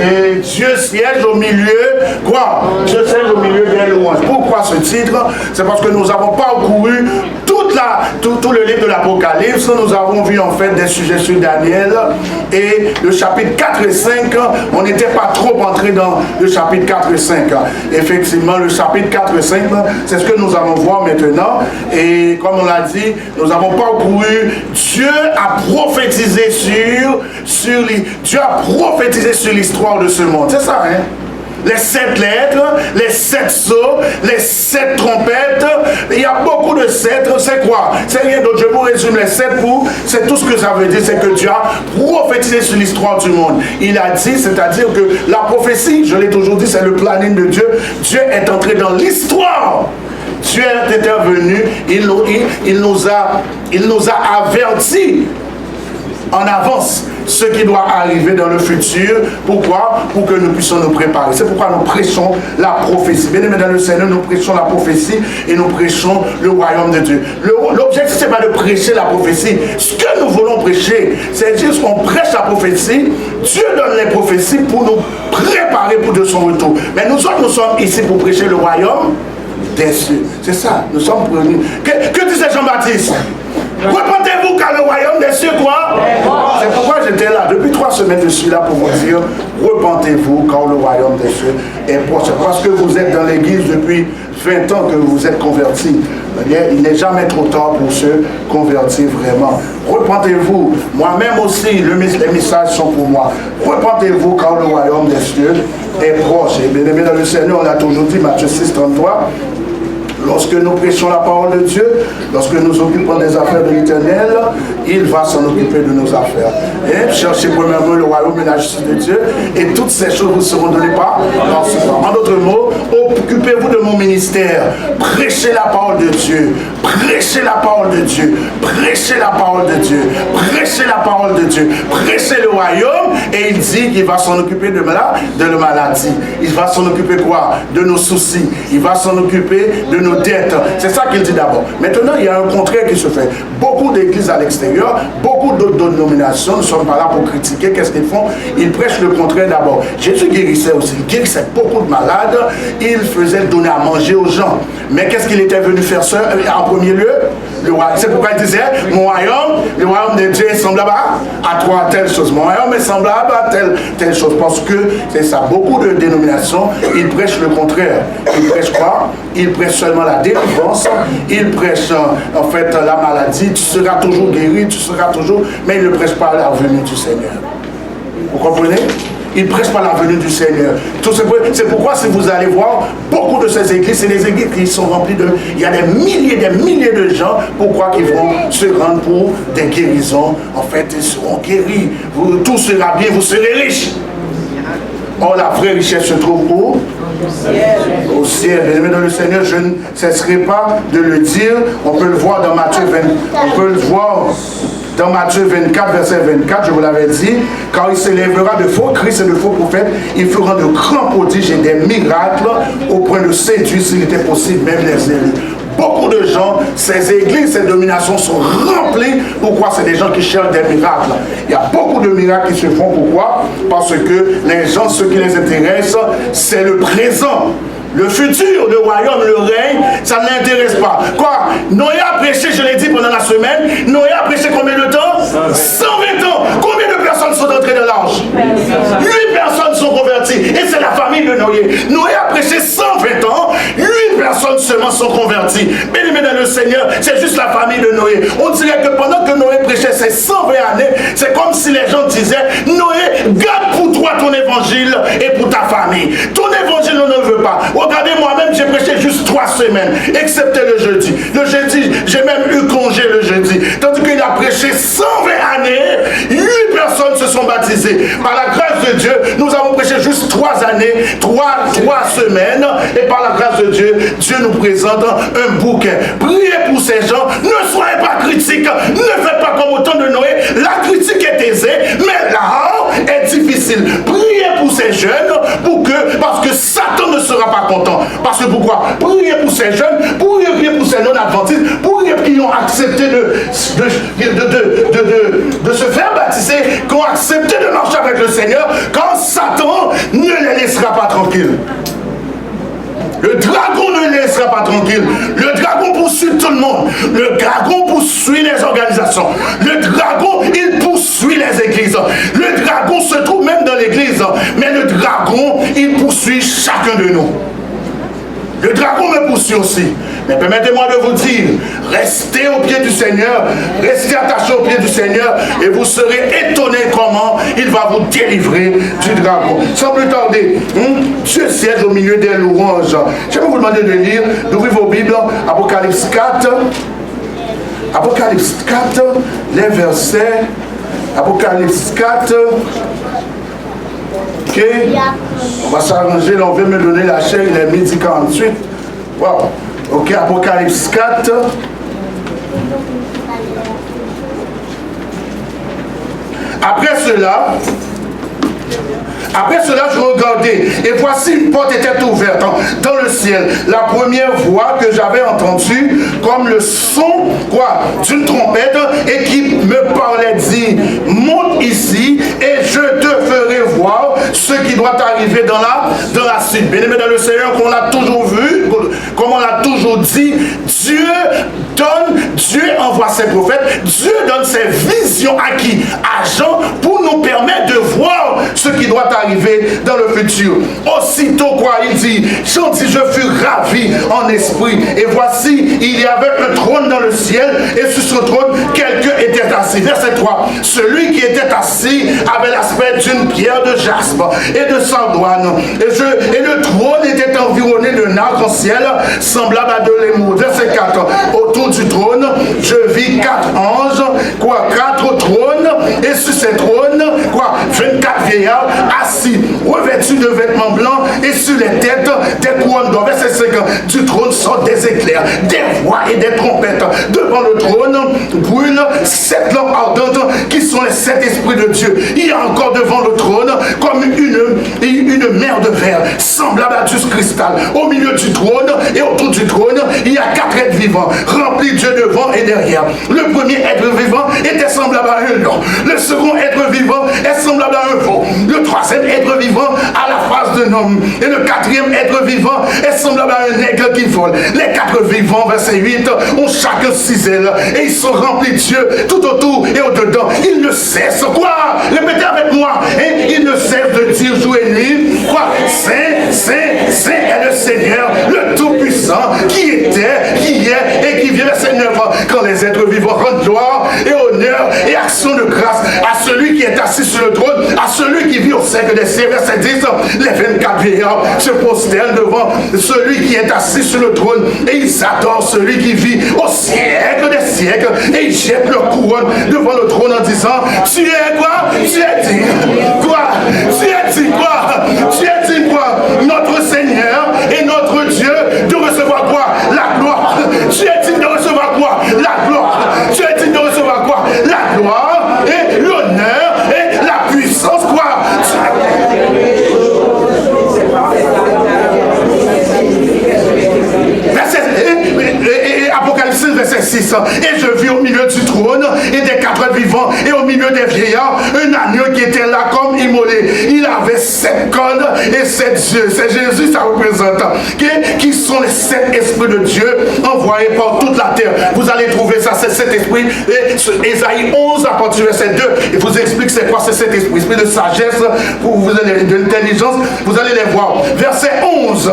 Et Dieu siège au milieu, quoi? Dieu siège au milieu des louanges. Pourquoi ce titre? C'est parce que nous n'avons pas couru tout le livre de l'Apocalypse. Nous avons vu en fait des sujets sur Daniel. Et le chapitre 4 et 5, on n'était pas trop entré dans le chapitre 4 et 5. Effectivement, le chapitre 4 et 5, c'est ce que nous allons voir maintenant. Et comme on l'a dit, nous n'avons pas couru. Dieu a prophétisé Dieu a prophétisé sur l'histoire de ce monde. C'est ça, hein? Les 7 lettres, les 7 sceaux, les 7 trompettes. Il y a beaucoup de 7. C'est quoi? C'est rien d'autre. Je vous résume les 7 pour. C'est tout ce que ça veut dire. C'est que Dieu a prophétisé sur l'histoire du monde. Il a dit, c'est-à-dire que la prophétie, je l'ai toujours dit, c'est le planning de Dieu. Dieu est entré dans l'histoire. Dieu est intervenu. Il nous a avertis en avance ce qui doit arriver dans le futur. Pourquoi? Pour que nous puissions nous préparer. C'est pourquoi nous prêchons la prophétie. Bien aimés dans le Seigneur, nous prêchons la prophétie et nous prêchons le royaume de Dieu. L'objectif, c'est pas de prêcher la prophétie. Ce que nous voulons prêcher, c'est juste qu'on prêche la prophétie. Dieu donne les prophéties pour nous préparer pour de son retour. Mais nous autres, nous sommes ici pour prêcher le royaume des cieux. C'est ça, nous sommes prévenus. Que disait Jean-Baptiste? Repentez-vous car le royaume des cieux, quoi? C'est pourquoi j'étais là. Depuis 3 semaines, je suis là pour vous dire, repentez-vous car le royaume des cieux est proche. Parce que vous êtes dans l'église depuis 20 ans que vous êtes convertis. Il n'est jamais trop tard pour se convertir vraiment. Repentez-vous. Moi-même aussi, les messages sont pour moi. Repentez-vous car le royaume des cieux est proche. Et bien aimé dans le Seigneur, on a toujours dit, Matthieu 6, 33, lorsque nous prêchons la parole de Dieu, lorsque nous occupons des affaires de l'Éternel, il va s'en occuper de nos affaires. Et cherchez premièrement le royaume et la justice de Dieu, et toutes ces choses vous seront données par ce temps. En d'autres mots, occupez-vous de mon ministère, prêchez la parole de Dieu, prêchez la parole de Dieu, prêchez la parole de Dieu, prêchez la parole de Dieu, prêchez le royaume, et il dit qu'il va s'en occuper de la maladie. Il va s'en occuper quoi? De nos soucis. Il va s'en occuper de nos dettes. C'est ça qu'il dit d'abord. Maintenant, il y a un contraire qui se fait. Beaucoup d'églises à l'extérieur, beaucoup d'autres dénominations ne sont pas là pour critiquer. Qu'est-ce qu'ils font? Ils prêchent le contraire d'abord. Jésus guérissait aussi. Il guérissait beaucoup de malades. Il faisait donner à manger aux gens. Mais qu'est-ce qu'il était venu faire seul, en premier lieu? C'est pourquoi il disait, mon royaume, le royaume de Dieu est semblable à telle chose. Mon royaume est semblable à telle chose. Parce que c'est ça. Beaucoup de dénominations, ils prêchent le contraire. Ils prêchent quoi? Ils prêchent seulement la délivrance. Ils prêchent en fait la maladie. Tu seras toujours guéri, tu seras toujours... Mais ils ne prêchent pas la venue du Seigneur. Vous comprenez? Ils ne prêchent pas la venue du Seigneur. C'est pourquoi si vous allez voir, beaucoup de ces églises, c'est des églises qui sont remplies de... Il y a des milliers de gens, pourquoi qu'ils vont se rendre pour des guérisons. En fait, ils seront guéris. Tout sera bien, vous serez riches. Or, la vraie richesse se trouve où? Au ciel. Bien aimé dans le Seigneur, je ne cesserai pas de le dire. On peut le voir dans Matthieu 20. On peut le voir dans Matthieu 24, verset 24, je vous l'avais dit, car il s'élèvera de faux Christ et de faux prophètes, ils feront de grands prodiges et des miracles au point de séduire, s'il était possible, même les élus. Beaucoup de gens, ces églises, ces dominations sont remplies. Pourquoi? C'est des gens qui cherchent des miracles. Il y a beaucoup de miracles qui se font. Pourquoi? Parce que les gens, ce qui les intéresse, c'est le présent. Le futur, le royaume, le règne, ça ne l'intéresse pas. Quoi? Noé a prêché, je l'ai dit pendant la semaine, Noé a prêché combien de temps? 120 ans. Combien de personnes sont entrées dans l'arche? 8 personnes sont converties. Et c'est la famille de Noé. Noé a prêché 120 ans, 8 personnes seulement sont converties. Bien aimé dans le Seigneur, c'est juste la famille de Noé. On dirait que pendant que Noé prêchait ces 120 années, c'est comme si les gens disaient, Noé, garde pour toi ton évangile et pour ta famille. Ton évangile, on ne veut pas. Regardez, moi-même, j'ai prêché juste 3 semaines, excepté le jeudi. Le jeudi, j'ai même eu congé le jeudi. Tandis qu'il a prêché 120 années, 8 personnes se sont baptisées. Par la grâce de Dieu, nous avons prêché juste 3 années, 3 semaines. Et par la grâce de Dieu, Dieu nous présente un bouquet. Priez pour ces gens. Ne soyez pas critiques. Ne faites pas comme au temps de Noé. La critique est aisée, mais là est difficile. Priez pour ces jeunes parce que Satan ne sera pas content. Parce que pourquoi? Priez pour ces jeunes, priez pour ces non-adventistes, priez qui ont accepté de se faire baptiser, qui ont accepté de marcher avec le Seigneur. Seigneur, quand Satan ne les laissera pas tranquilles. Le dragon ne les laissera pas tranquilles. Le dragon poursuit tout le monde. Le dragon poursuit les organisations. Le dragon, il poursuit les églises. Le dragon se trouve même dans l'église. Mais le dragon, il poursuit chacun de nous. Le dragon me poursuit aussi. Mais permettez-moi de vous dire, restez au pied du Seigneur, restez attachés au pied du Seigneur, et vous serez étonnés comment il va vous délivrer du dragon. Sans plus tarder, Dieu siège au milieu des louanges. Je vais vous demander de lire, d'ouvrir vos Bibles, Apocalypse 4. Apocalypse 4, les versets. Apocalypse 4. Ok, on va s'arranger, là on veut me donner la chair, il est midi 48. Wow. Ok, Apocalypse 4. Après cela, je regardais, et voici une porte était ouverte dans le ciel. La première voix que j'avais entendue, comme le son d'une trompette, et qui me parlait dit, monte ici, et je te ferai voir ce qui doit arriver dans la suite. Bien-aimés dans le Seigneur, comme on l'a toujours vu, comme on l'a toujours dit, Dieu envoie ses prophètes, Dieu donne ses visions à qui? À Jean, pour nous permettre de voir ce qui doit arriver dans le futur. Aussitôt il dit, Jean dit, je fus ravi en esprit, et voici, il y avait un trône dans le ciel, et sur ce trône, quelqu'un était assis. Verset 3, celui qui était assis avait l'aspect d'une pierre de jaspe et de sardoine, et le trône était environné d'un arc-en-ciel semblable à de l'émeraude. Verset 4, autour du trône, je vis 4 anges, 4 trônes, et sur ces trônes, 24 vieillards assis, revêtus de vêtements blancs, et sur les têtes des couronnes d'or. Verset 5, du trône sortent des éclairs, des voix et des trompettes. Devant le trône brûlent 7 lampes ardentes qui sont les 7 esprits de Dieu. Il y a encore devant le trône comme une mer de verre, semblable à du cristal. Au milieu du trône et autour du trône, il y a 4 êtres vivants, remplis Dieu devant et derrière. Le premier être vivant était semblable à un lion. Le second être vivant est semblable à un veau. Le troisième être vivant a la face d'un homme. Et le quatrième être vivant est semblable à un aigle qui vole. Les 4 vivants, verset 8, ont chacun 6 ailes. Et ils sont remplis de Dieu tout autour et au-dedans. Ils ne cessent, répétez avec moi. Et ils ne cessent de dire jour et nuit, Saint, Saint, Saint est le Seigneur, le Tout-Puissant, qui était, qui est et qui vient. Verset 9, quand les êtres vivants rendent gloire et honneur et action de grâce à celui qui est assis sur le trône, à celui qui vit au siècle des siècles. Verset 10, les 24 vieillards se prosternent devant celui qui est assis sur le trône et ils adorent celui qui vit au siècle des siècles et ils jettent leur couronne devant le trône en disant, tu es quoi? Tu es digne. Tu es digne Tu es digne notre Seigneur et notre Dieu de recevoir la gloire. Tu es digne de recevoir la gloire. Tu es digne de recevoir la gloire et l'honneur et la puissance Apocalypse verset 6, et je vis au milieu du trône et des 4 vivants et au milieu des vieillards un agneau qui était là comme immolé. Il avait 7 cornes et 7 yeux. C'est Jésus, ça représente, qui sont les 7 esprits de Dieu envoyés par toute la terre. Vous allez trouver ça, c'est 7 esprits. Ésaïe 11 à partir du verset 2, il vous explique c'est quoi ces 7 esprits. Esprit de sagesse, vous allez de l'intelligence, vous allez les voir. Verset 11,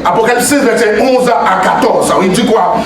Apocalypse verset 11 à 14, il dit quoi?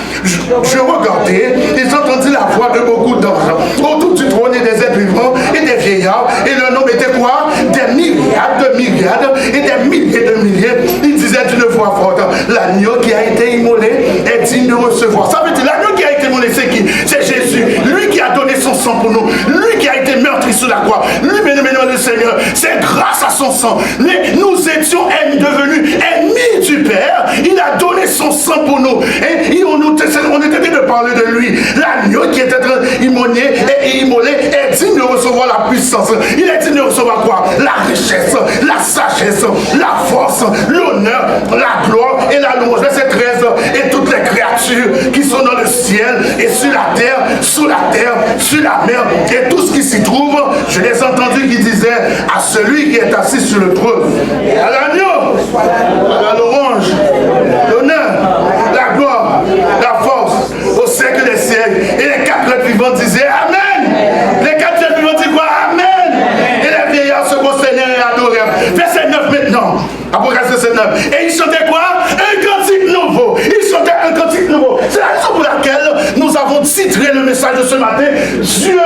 Je regardais et j'entendis la voix de beaucoup d'anges autour du trône et des êtres vivants et des vieillards, et le nombre était quoi? Des myriades de myriades et des milliers de milliers. Il disait d'une voix forte, l'agneau qui a été immolé est digne de recevoir. Ça veut dire l'agneau qui a été immolé, c'est qui? C'est Jésus, lui qui a donné son sang pour nous, lui qui a été meurtri sur la croix, lui bien-aimé dans le Seigneur. C'est grâce à son sang, nous étions devenus ennemis du Père. Il a donné son sang pour nous et on était de parler de lui. L'agneau qui était immolé est digne de recevoir la puissance. Il est digne de recevoir quoi? La richesse, la sagesse, la force, l'honneur, la gloire et la louange. Verset 13, et toutes les créatures qui sont dans le ciel et sur la terre, sous sur la terre, sur la mer, et tout ce qui s'y trouve. Je les ai entendus qui disaient à celui qui est assis sur le trône, et à l'agneau, à l'orange, l'honneur, la gloire, la force, au siècle des siècles. Et les quatre êtres vivants disaient Amen. Les quatre êtres vivants disaient quoi? Amen. Et les vieillards se prosternaient et adoraient. Verset 9 maintenant. Apocalypse 9. Et ils chantaient quoi? Un cantique nouveau. Ils chantaient un cantique nouveau. C'est la raison pour laquelle nous avons titré le message de ce matin. Dieu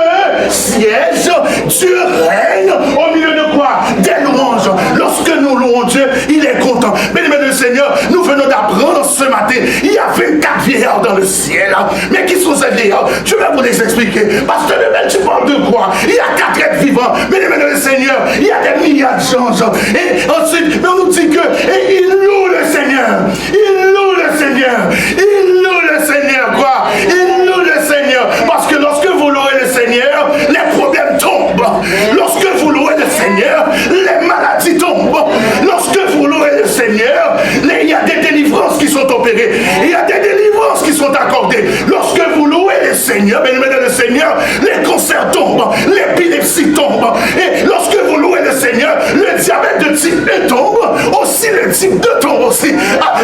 siège, Dieu règne au milieu de quoi? Des louanges. Lorsque nous louons Dieu, il est content. Bien-aimés du Seigneur, nous venons d'apprendre ce matin, il y a 24 vieillards dans le ciel. Mais qui sont ces vieillards? Je vais vous les expliquer. Parce que tu parles de quoi? Il y a 4 êtres vivants. Bien-aimés du Seigneur, il y a des milliards de gens. Et ensuite, on nous dit que et il loue le Seigneur. Il loue le Seigneur. Il loue le Seigneur. Quoi? Il loue le Seigneur. Parce que lorsque vous louez le Seigneur, les problèmes tombent. Lorsque vous louez le Seigneur, les maladies tombent. Lorsque vous louez le Seigneur, il y a des délivrances qui sont opérées. Il y a des délivrances qui sont accordées. Lorsque vous louez le Seigneur, bien-aimé le Seigneur, les cancers tombent, l'épilepsie tombe. Et lorsque vous louez le Seigneur, le diabète de type 1 tombe, aussi le type 2 tombe aussi.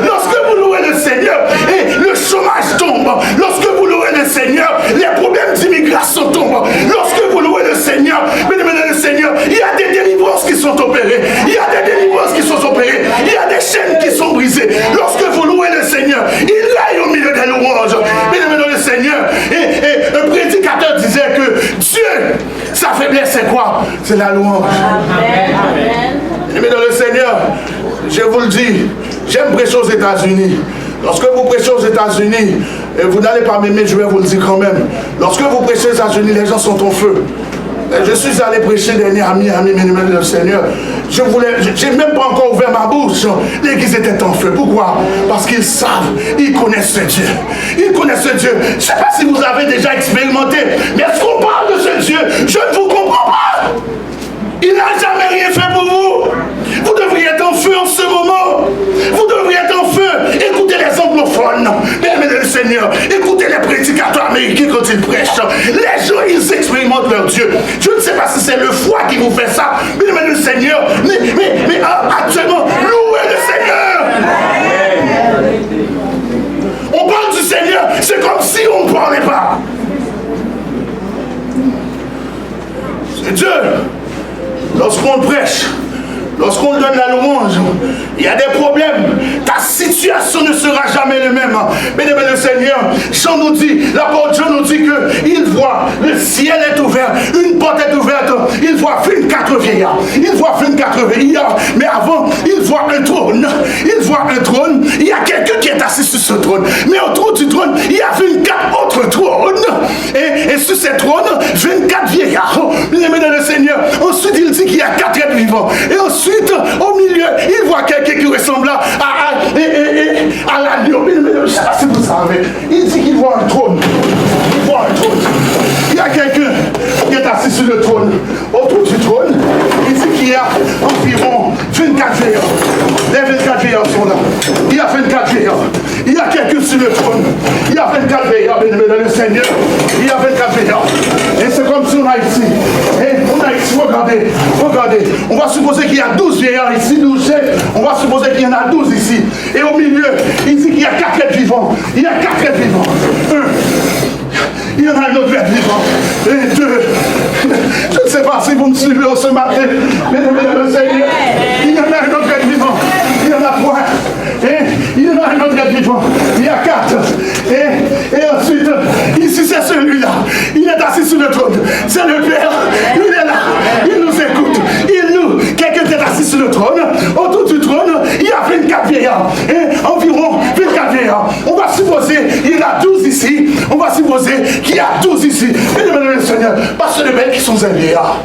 Lorsque vous louez le Seigneur, et le chômage tombe. Lorsque vous louez le Seigneur, les problèmes d'immigration tombent. Lorsque vous louez le Seigneur, bien-aimé le Seigneur, il y a des délivrances qui sont opérées. Il y a des délivrances qui sont opérées. Il y a des chaînes qui sont brisées. Lorsque vous louez le Seigneur, il règne au milieu des louanges. Bien-aimé le Seigneur, et le prédicateur disait que Dieu, sa faiblesse c'est quoi? C'est la louange. Amen. Bien-aimé le Seigneur, je vous le dis, j'aime prêcher aux États-Unis. Lorsque vous prêchez aux États-Unis, et vous n'allez pas m'aimer, je vais vous le dire quand même. Lorsque vous prêchez aux États-Unis, les gens sont en feu. Je suis allé prêcher dernier à Miami, le Seigneur. J'ai même pas encore ouvert ma bouche. L'église était en feu. Pourquoi? Parce qu'ils savent, ils connaissent ce Dieu. Ils connaissent ce Dieu. Je ne sais pas si vous avez déjà expérimenté, mais est-ce qu'on parle de ce Dieu? Je ne vous comprends pas. Il n'a jamais rien fait pour vous. Vous devriez être en feu en ce moment. Vous devriez être en feu. Écoutez les anglophones. Bien-aimés le Seigneur. Écoutez les prédicateurs américains quand ils prêchent. Les gens, ils expérimentent leur Dieu. Je ne sais pas si c'est le foie qui vous fait ça. Bien-aimés le Seigneur. Mais actuellement, louez le Seigneur. On parle du Seigneur. C'est comme si on ne parlait pas. C'est Dieu. Lorsqu'on prêche, lorsqu'on donne la louange, il y a des problèmes. Ta situation ne sera jamais la même. Bien-aimé le Seigneur, Jean nous dit, l'apôtre Jean nous dit qu'il voit, le ciel est ouvert, une porte est ouverte, il voit 24 vieillards. Il voit 24 vieillards, mais avant, il voit un trône. Il voit un trône, il y a quelqu'un qui est assis sur ce trône. Mais autour du trône, il y a 24 autres trônes. Et sur ces trônes, 24 vieillards. Bien-aimé le Seigneur, ensuite il dit qu'il y a 4 êtres vivants. Et ensuite, au milieu, il voit quelqu'un qui ressemble à l'agneau. Je ne sais pas si vous savez. Il dit qu'il voit un trône. Il voit un trône. Il y a quelqu'un qui est assis sur le trône. Autour du trône, il dit qu'il y a environ 24 vieillards. Les 24 vieillards sont là. Il y a 24 vieillards. Il y a quelqu'un sur le trône. Il y a 24 vieillards, bien-aimé dans le Seigneur. Il y a 24 vieillards. Et c'est comme si on a ici. Et on a ici, regardez. Regardez. On va supposer qu'il y a 12 vieillards ici, 12 chefs. On va supposer qu'il y en a 12 ici. Et au milieu, il dit qu'il y a 4 êtres vivants. Il y a 4 êtres vivants. Il y en a un autre être vivant. Et 2. Je ne sais pas si vous me suivez ce matin. Mais le Seigneur, il y en a un autre être vivant. Il y en a 3. Et il y en a un autre être vivant. Il y a 4. Et ensuite, ici c'est celui-là. Il est assis sur le trône. C'est le Père. Il est là. Il nous écoute. Quelqu'un qui est assis sur le trône. Autour du trône, il y a 24 vieillards. Et environ 24 vieillards. On va supposer qu'il y en a 12 ici. On va supposer qu'il y a 12 ici. Bien-aimé le Seigneur, parce que les belles qui sont ces vieillards.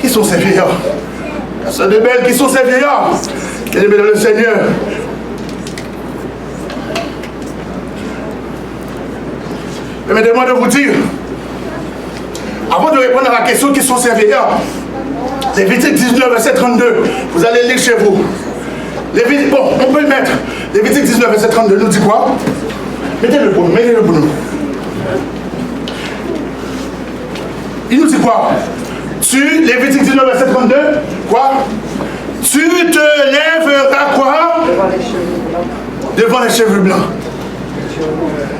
Qui sont ces vieillards? Parce que les belles qui sont ces vieillards. Bien-aimé le Seigneur. Permettez-moi de vous dire, avant de répondre à la question qui sont ces vieillards, Lévitique 19, verset 32, vous allez lire chez vous. Bon, on peut le mettre. Lévitique 19, verset 32 nous dit quoi? Mettez-le pour nous, mettez-le pour nous. quoi? Lévitique 19, verset 32, quoi? Tu te lèveras quoi? Devant les cheveux blancs.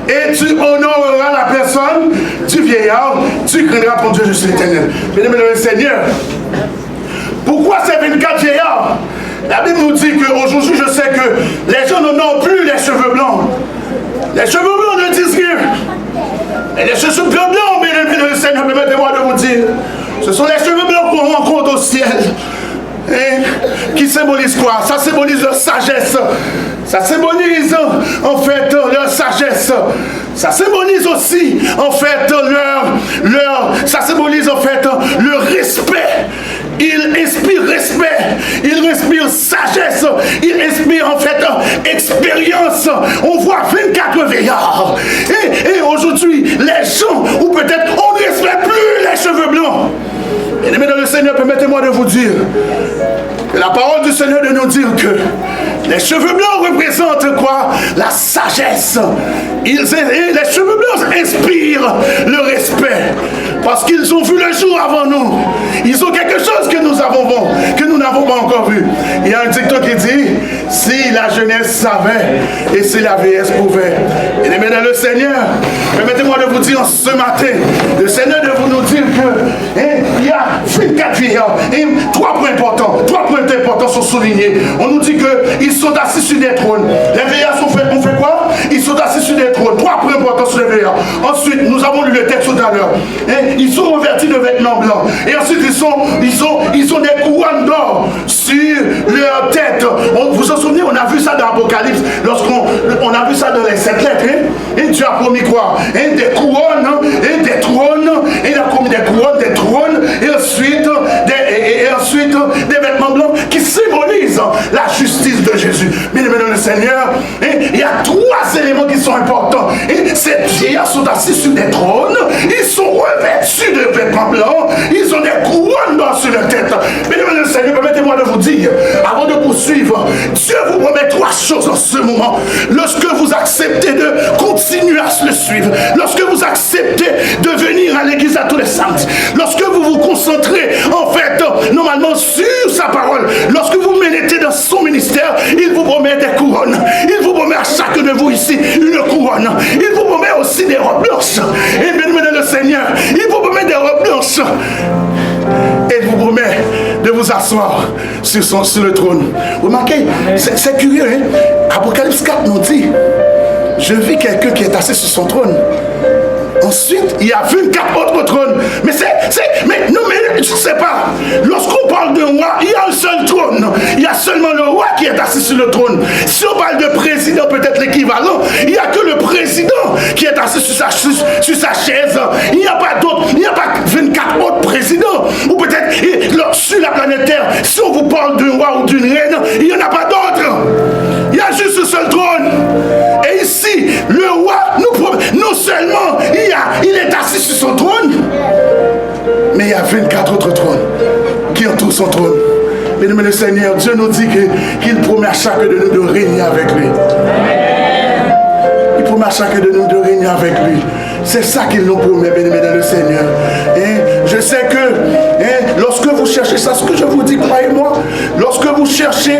Et tu honoreras la personne du vieillard. Tu craindras ton Dieu, je suis l'Éternel. Mesdames et messieurs, Seigneur, pourquoi ces 24 vieillards? La Bible nous dit qu'aujourd'hui, je sais que les gens n'ont plus les cheveux blancs. Les cheveux blancs ne disent rien. Et les cheveux blancs, mesdames et messieurs, Seigneur, permettez-moi de vous dire, ce sont les cheveux blancs qu'on rencontre au ciel. Qui symbolise quoi? Ça symbolise leur sagesse. Ça symbolise en fait leur sagesse. Ça symbolise aussi en fait ça symbolise en fait le respect. Il inspire respect, il inspire sagesse, il inspire en fait expérience. On voit 24 veillards. Et aujourd'hui, les gens, ou peut-être on ne respecte plus les cheveux blancs. Et les mesdames, le Seigneur, permettez-moi de vous dire que la parole du Seigneur de nous dire que les cheveux blancs représentent quoi? La sagesse. Les cheveux blancs inspirent le respect. Parce qu'ils ont vu le jour avant nous. Ils ont quelque chose que nous n'avons pas encore vu. Il y a un dicton qui dit, si la jeunesse savait et si la vieillesse pouvait. Et les mesdames, le Seigneur, permettez-moi de vous dire ce matin, le Seigneur de vous nous dire que il y a 24 vieillards. Et trois points importants sont soulignés. On nous dit qu'ils sont assis sur des trônes. Les veillards on fait quoi? Ils sont assis sur des trônes. Trois points importants sur les veillards. Ensuite, nous avons lu le texte tout à l'heure. Ils sont revêtus de vêtements blancs. Et ensuite, ils ont des couronnes d'or sur leur tête. Vous vous en souvenez, on a vu ça dans l'Apocalypse. Lorsqu'on a vu ça dans les 7 lettres. Et Dieu a promis quoi? Des couronnes, et des trônes. Et il a promis des couronnes, des trônes. Et ensuite des vêtements blancs qui symbolisent la justice de Jésus. Mais mesdames le Seigneur, il y a trois éléments qui sont importants. Et ces vieillards sont assis sur des trônes, ils sont revêtus de vêtements blancs, ils ont des couronnes d'or sur leur tête. Mesdames le Seigneur, permettez-moi de vous dire, avant de poursuivre, Dieu vous promet trois choses en ce moment. Lorsque vous acceptez de continuer à le suivre, lorsque vous acceptez de venir à l'église à tous les samedis, lorsque vous vous concentrez en fait normalement sur sa parole, lorsque vous méditez dans son ministère, il vous promet des couronnes. Il vous promet à chacun de vous ici une couronne. Il vous promet aussi des robes blanches. Et bien le Seigneur, il vous promet des robes blanches. Et il vous promet de vous asseoir sur le trône. Vous remarquez, c'est curieux, hein? Apocalypse 4 nous dit, je vis quelqu'un qui est assis sur son trône. Ensuite, il y a 24 autres trônes. Mais je ne sais pas. Lorsqu'on parle d'un roi, il y a un seul trône. Il y a seulement le roi qui est assis sur le trône. Si on parle de président, peut-être l'équivalent, il n'y a que le président qui est assis sur sa chaise. Il n'y a pas d'autres, il n'y a pas 24 autres présidents. Ou peut-être sur la planète Terre, si on vous parle d'un roi ou d'une reine, il n'y en a pas d'autres. Il y a juste ce seul trône. Et ici, le roi non seulement il est assis sur son trône, mais il y a 24 autres trônes qui entourent son trône. Mesdames et le Seigneur, Dieu nous dit qu'il promet à chacun de nous de régner avec lui. Il promet à chacun de nous de régner avec lui. C'est ça qu'il nous promet, mesdames et le Seigneur. Et je sais que lorsque vous cherchez ça, ce que je vous dis, croyez-moi, lorsque vous cherchez,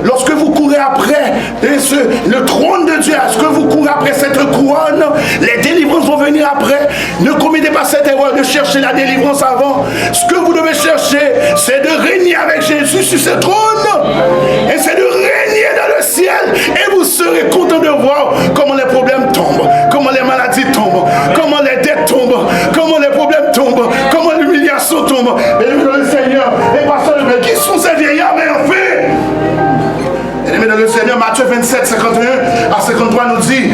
lorsque vous courez après le trône de Dieu, est-ce que vous courez après cette couronne, les délivrances vont venir après. Ne commettez pas cette erreur de chercher la délivrance avant. Ce que vous devez chercher, c'est de régner avec Jésus sur ce trône. Et c'est de régner dans le ciel. Et vous serez content de voir comment les problèmes tombent, comment les maladies tombent, comment les dettes tombent, comment les problèmes tombent, comment l'humiliation tombe. Et le Seigneur, les pasteurs, qui sont ces vieillards, mais en fait, et le Seigneur, Matthieu 27, 51 à 53 nous dit,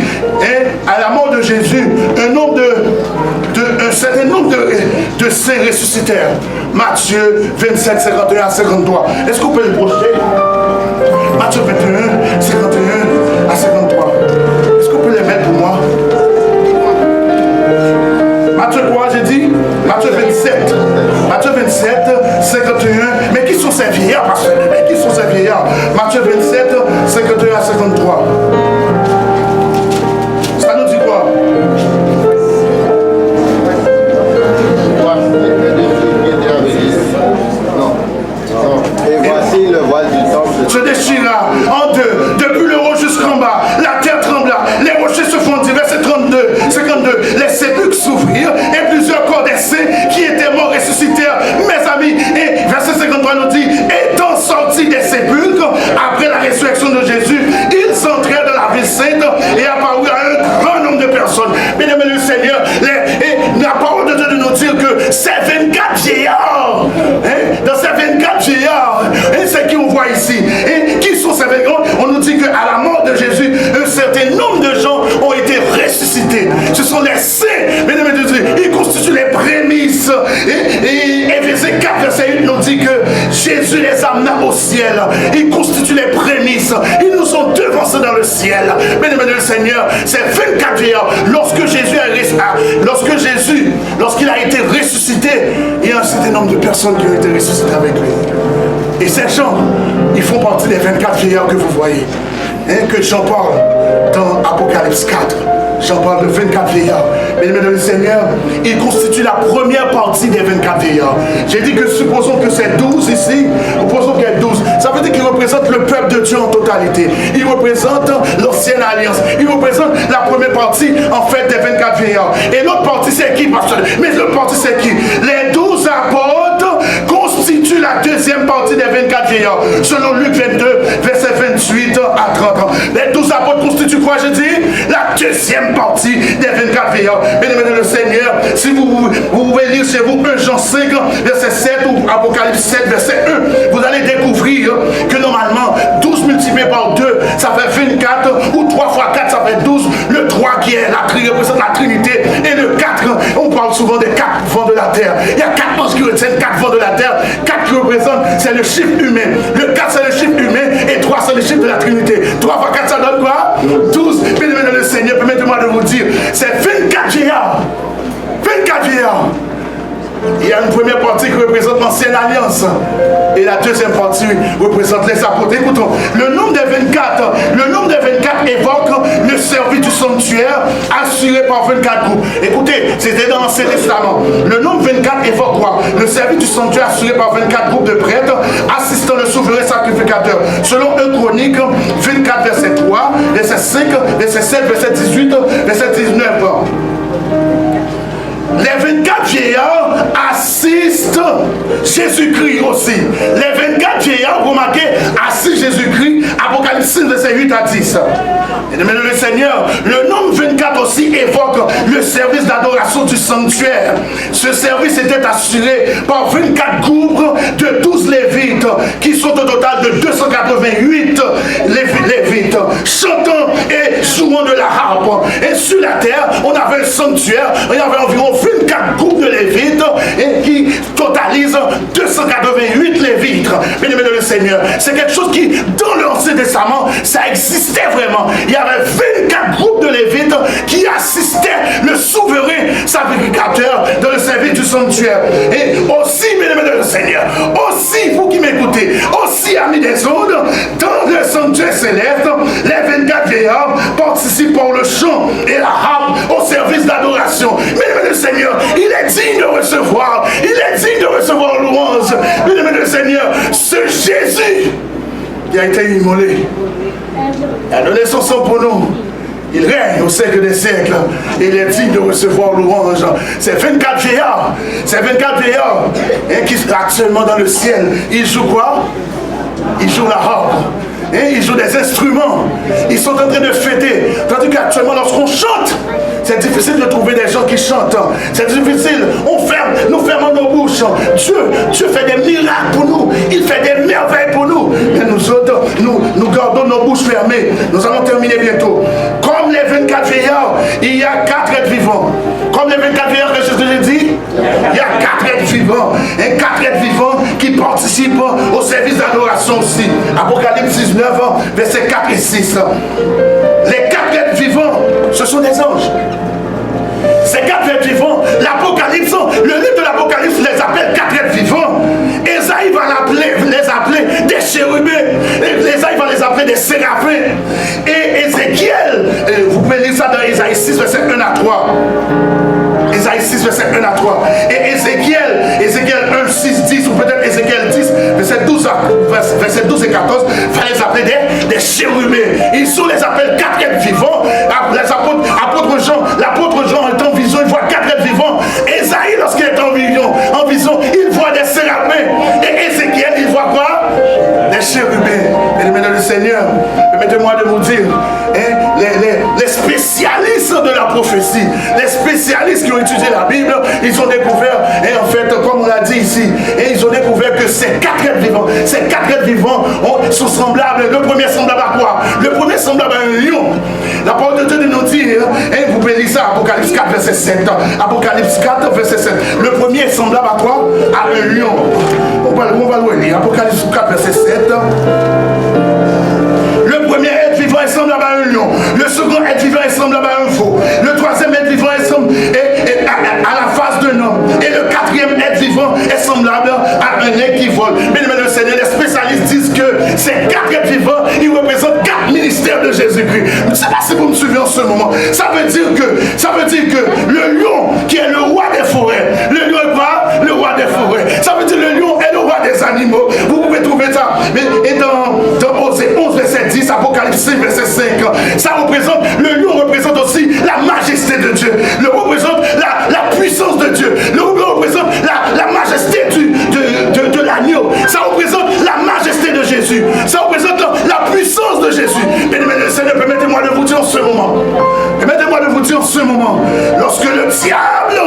à la mort de Jésus, un certain nombre de saints ressuscitèrent. Matthieu 27, 51 à 53. Est-ce que vous pouvez le projeter? Matthieu 21, 51 à 53. Est-ce que vous pouvez les mettre pour moi? Matthieu quoi, j'ai dit? Matthieu 27. Matthieu 27, 51. Mais qui sont ces vieillards, pasteur? Mais qui sont ces vieillards? Matthieu 27, 51 à 53. Ça nous dit quoi? sont les saints. Ils constituent les prémices. Et Éphésiens 4, verset 8 nous dit que Jésus les amena au ciel. Ils constituent les prémices. Ils nous ont devancés dans le ciel. Bien-aimé le Seigneur, c'est 24 vieillards. Lorsqu'il a été ressuscité, il y a un certain nombre de personnes qui ont été ressuscitées avec lui. Et ces gens, ils font partie des 24 vieillards que vous voyez. Que Jean parle dans Apocalypse 4. J'en parle de 24 vieillards. Mesdames et Seigneur, il constitue la première partie des 24 vieillards. J'ai dit que supposons que c'est 12 ici. Supposons qu'il y a 12. Ça veut dire qu'il représente le peuple de Dieu en totalité. Il représente l'ancienne alliance. Il représente la première partie, en fait, des 24 vieillards. Et l'autre partie, c'est qui, pasteur? Mais l'autre partie, c'est qui? Les 12 apôtres constituent la deuxième partie des 24 vieillards. Selon Luc 22, verset 28 à 30. Les 12 apôtres constituent quoi, je dis? La deuxième partie des 24 vieillards. Bien-aimé le Seigneur, si vous pouvez lire chez vous 1 Jean 5, verset 7 ou Apocalypse 7, verset 1, vous allez découvrir que normalement 12 multiplié par 2, ça fait 24, ou 3 fois 4, ça fait 12. Le 3 qui est représente la Trinité, et le 4, on parle souvent des 4 vents de la terre. Il y a 4 anges qui retiennent 4 vents de la terre. 4 qui représentent, c'est le chiffre humain. Le 4, c'est le chiffre humain, et 3, c'est le chiffre de la Trinité. 3 fois 4, ça donne quoi? 12. Bien-aimé le Seigneur, permettez-moi de vous dire, c'est 24 vieillards. 24 vieillards. Il y a une première partie qui représente l'ancienne alliance. Et la deuxième partie représente les apôtres. Écoutons, le nombre des 24 évoque le service du sanctuaire assuré par 24 groupes. Écoutez, c'était dans l'Ancien Testament. Le nombre 24 évoque quoi? Le service du sanctuaire assuré par 24 groupes de prêtres assistant le souverain sacrificateur. Selon 1 Chronique 24, verset 3, verset 5, verset 7, verset 18, verset 19. Les 24 vieillards assistent Jésus-Christ aussi. Les 24 vieillards, remarquez, assistent Jésus-Christ, Apocalypse 6, verset 8 à 10. Et de le Seigneur, le nombre 24 aussi évoque le service d'adoration du sanctuaire. Ce service était assuré par 24 groupes de 12 lévites, qui sont au total de 288 lévites, chantant et jouant de la harpe. Et sur la terre, on avait un sanctuaire, il y avait environ 24 groupes de lévites et qui totalisent 288 lévites. Bien-aimé de le Seigneur, c'est quelque chose qui, dans l'Ancien Testament, ça existait vraiment. Il y avait 24 groupes de lévites qui assistaient le souverain sacrificateur dans le service du sanctuaire. Et aussi, bien-aimé de le Seigneur, aussi, vous qui m'écoutez, aussi, amis des ondes, dans le sanctuaire céleste, les 24 vieillards participent par le chant et la harpe au service d'adoration. Bien-aimé le Seigneur, il est digne de recevoir, louange. Bien-aimé le Seigneur, ce Jésus qui a été immolé, il a donné son sang pour nous. Il règne au siècle des siècles. Et il est digne de recevoir louange. C'est 24 vieillards. C'est 24 vieillards qui sont actuellement dans le ciel. Ils jouent quoi? Ils jouent la harpe. Et ils jouent des instruments. Ils sont en train de fêter. Tandis qu'actuellement, lorsqu'on chante, c'est difficile de trouver des gens qui chantent. C'est difficile. Nous fermons nos bouches. Dieu fait des miracles pour nous. Il fait des merveilles pour nous. Mais nous autres, nous gardons nos bouches fermées. Nous allons terminer bientôt. Comme les 24 vieillards, il y a 4 êtres vivants. Comme les 24 vieillards, qu'est-ce que j'ai dit? Il y a 4 êtres vivants. Et 4 êtres vivants qui participent au service d'adoration aussi. Apocalypse 19, versets 4 et 6. Les 4 êtres vivants, ce sont des anges. Ces 4 êtres vivants, l'Apocalypse, le livre de l'Apocalypse les appelle 4 êtres vivants. Ésaïe va les appeler des chérubins. Ésaïe va les appeler des séraphins. Et Ézéchiel, vous pouvez lire ça dans Ésaïe 6, verset 1 à 3. Ésaïe 6, verset 1 à 3. Et Ézéchiel 1, 6, 10, ou peut-être Ézéchiel 10, verset 12 et 14, va les appeler des chérubins. Ils sont les appellent 4 êtres vivants. L'apôtre Jean est en vision, il voit 4 êtres vivants. Ésaïe, lorsqu'il est en vision, il voit des séraphins. Et Ézéchiel, il voit quoi? Des chérubins. Et le Seigneur, permettez-moi de vous dire, les spécialistes de la prophétie, les spécialistes qui ont étudié la Bible, ils ont découvert, et en fait, comme on l'a dit ici, et ils ont découvert que ces 4 êtres vivants sont semblables. Le premier semblable à quoi? Le premier semblable à un lion. La parole de Dieu nous dit, vous pouvez lire ça, Apocalypse 4, verset 7. Apocalypse 4, verset 7. Le premier est semblable à quoi? À un lion. On va le lire. Apocalypse 4, verset 7. Le premier être vivant est semblable à un lion. Le second être vivant est semblable à un veau. Le troisième être vivant est semblable à la face d'un homme. Et le quatrième être vivant est semblable à un nez qui vole. Mais le Seigneur, les spécialistes disent que ces quatre êtres vivants, ils représentent quatre ministères de Jésus-Christ. Je ne sais pas si vous me suivez en ce moment. Ça veut dire que le lion qui est le roi des forêts, le lion est quoi? Le roi des forêts. Ça veut dire que le lion est le roi des animaux. Vous pouvez trouver ça. Et dans Osée 11, verset 10, Apocalypse 5, verset 5, ça représente, le lion représente aussi la majesté de Dieu. Le représente la puissance de Dieu. Le lion représente la majesté de l'agneau. Ça représente la majesté de Jésus. Ça représente la puissance de Jésus. Mais le Seigneur, permettez-moi de vous dire en ce moment. Permettez-moi de vous dire en ce moment. Lorsque le diable,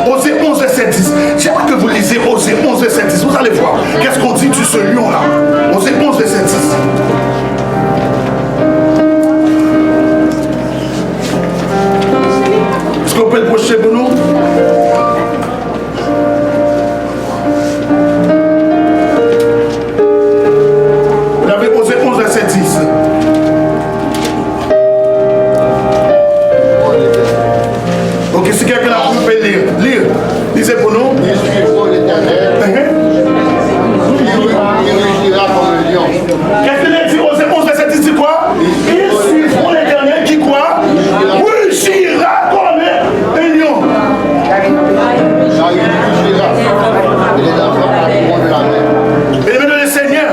Osée 11, verset 10, j'aimerais que vous lisez Osée 11, verset 10. Vous allez voir. Qu'est-ce qu'on dit de ce lion-là? Osée 11, verset 10. Est-ce qu'on peut le projeter pour nous? Vous avez Osée 11, verset 10. Ok, si quelqu'un a vous pouvez lire. Lisez pour nous. Ils suivront l'Éternel. Il rugira comme un lion. Qu'est-ce qu'il a dit? Osée 11, verset 10, dit quoi? Ils suivront l'Éternel qui quoi? Rugira comme un lion. Car il rugira. Et les enfants partiront de la mer. Et maintenant le Seigneur,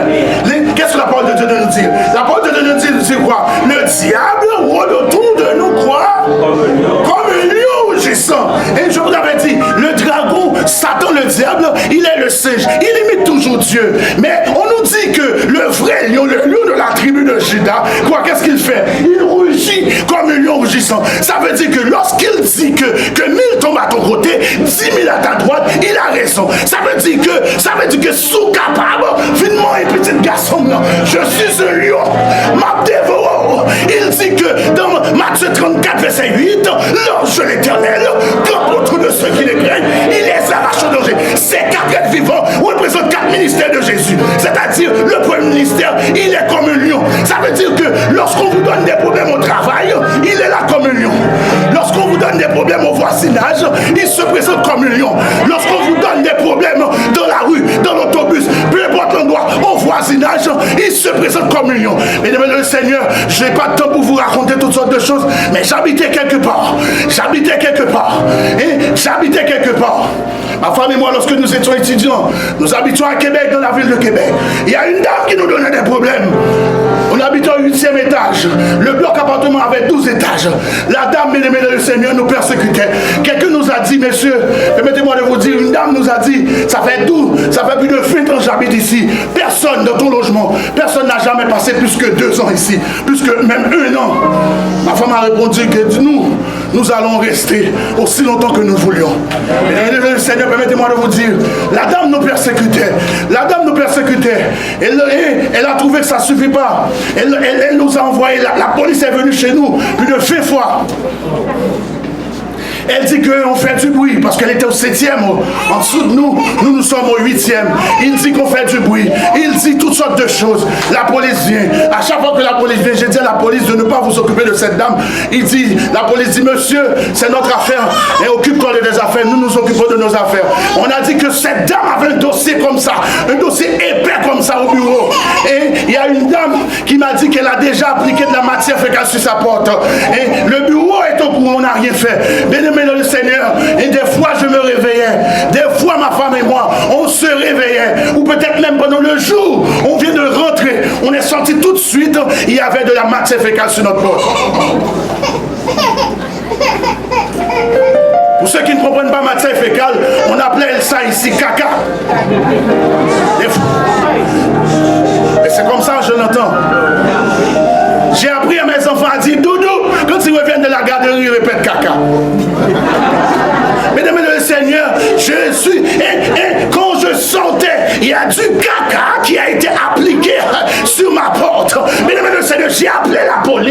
qu'est-ce que la parole de Dieu nous dit? La parole de Dieu nous dit quoi? Le diable rôde autour de nous quoi? Comme un lion rugissant. Et je vous avais dit, le dragon, Satan le diable, il est le singe. Il imite toujours Dieu. Mais on nous dit que le vrai lion, le lion de la tribu de Juda, quoi, qu'est-ce qu'il fait? Il rugit comme un lion rugissant. Ça veut dire que lorsqu'il dit que 1000 tombent à ton côté, 10 000 à ta droite, il a raison. Ça veut dire que sous capable, finement et petit garçon, je suis un lion, m'a dévoré. Il dit que dans Matthieu 34, verset 8, l'ange de l'Éternel, campe autour de ceux qui les craignent, il les arrache au danger. Ces quatre êtres vivants représentent quatre ministères de Jésus. C'est-à-dire, le premier ministère, il est comme un lion. Ça veut dire que lorsqu'on vous donne des problèmes au travail, il est là comme un lion. Lorsqu'on vous donne des problèmes au voisinage, il se présente comme un lion. Lorsqu'on vous donne des problèmes dans la rue, dans l'autobus, peu importe l'endroit, au voisinage, il se présente comme un lion. Mesdames et le Seigneur, je n'ai pas de temps pour vous raconter toutes sortes de choses, mais j'habitais quelque part. Ma femme et moi, lorsque nous étions étudiants, nous habitions à Québec, dans la ville de Québec. Il y a une dame qui nous donnait des problèmes. On habitait au 8e étage. Le bloc appartement avait 12 étages. La dame, mesdames et le Seigneur, nous persécutait. Quelqu'un nous a dit, messieurs, permettez-moi de vous dire, une dame nous a dit, ça fait plus de 20 ans que j'habite ici. Personne dans ton logement, personne n'a jamais passé plus que 2 ans ici, plus que même 1 an. Ma femme a répondu que nous allons rester aussi longtemps que nous voulions. Mesdames et le Seigneur, permettez-moi de vous dire, la dame nous persécutait. Elle a trouvé que ça ne suffit pas. Elle nous a envoyé, la police est venue chez nous plus de 20 fois. Elle dit qu'on fait du bruit parce qu'elle était au 7e. En dessous de nous, nous sommes au 8e. Il dit qu'on fait du bruit. Il dit toutes sortes de choses. La police vient. À chaque fois que la police vient, j'ai dit à la police de ne pas vous occuper de cette dame. La police dit, monsieur, c'est notre affaire. Et occupe-toi des affaires. Nous nous occupons de nos affaires. On a dit que cette dame avait un dossier comme ça. Un dossier épais comme ça au bureau. Et il y a une dame qui m'a dit qu'elle a déjà appliqué de la matière fécale sur sa porte. Et le bureau est au courant, on n'a rien fait. Dans le Seigneur, et des fois je me réveillais, des fois ma femme et moi on se réveillait, ou peut-être même pendant le jour on vient de rentrer, on est sorti tout de suite, il y avait de la matière fécale sur notre porte. Pour ceux qui ne comprennent pas matière fécale, on appelait ça ici caca. Et c'est comme ça que je l'entends. J'ai appris à mes enfants à dire doudou, quand ils reviennent de la garderie, ils répètent caca. Mesdames et le Seigneur, je suis. Et quand je sentais, il y a du caca qui a été appliqué sur ma porte. Mesdames et le Seigneur, j'ai appelé la police.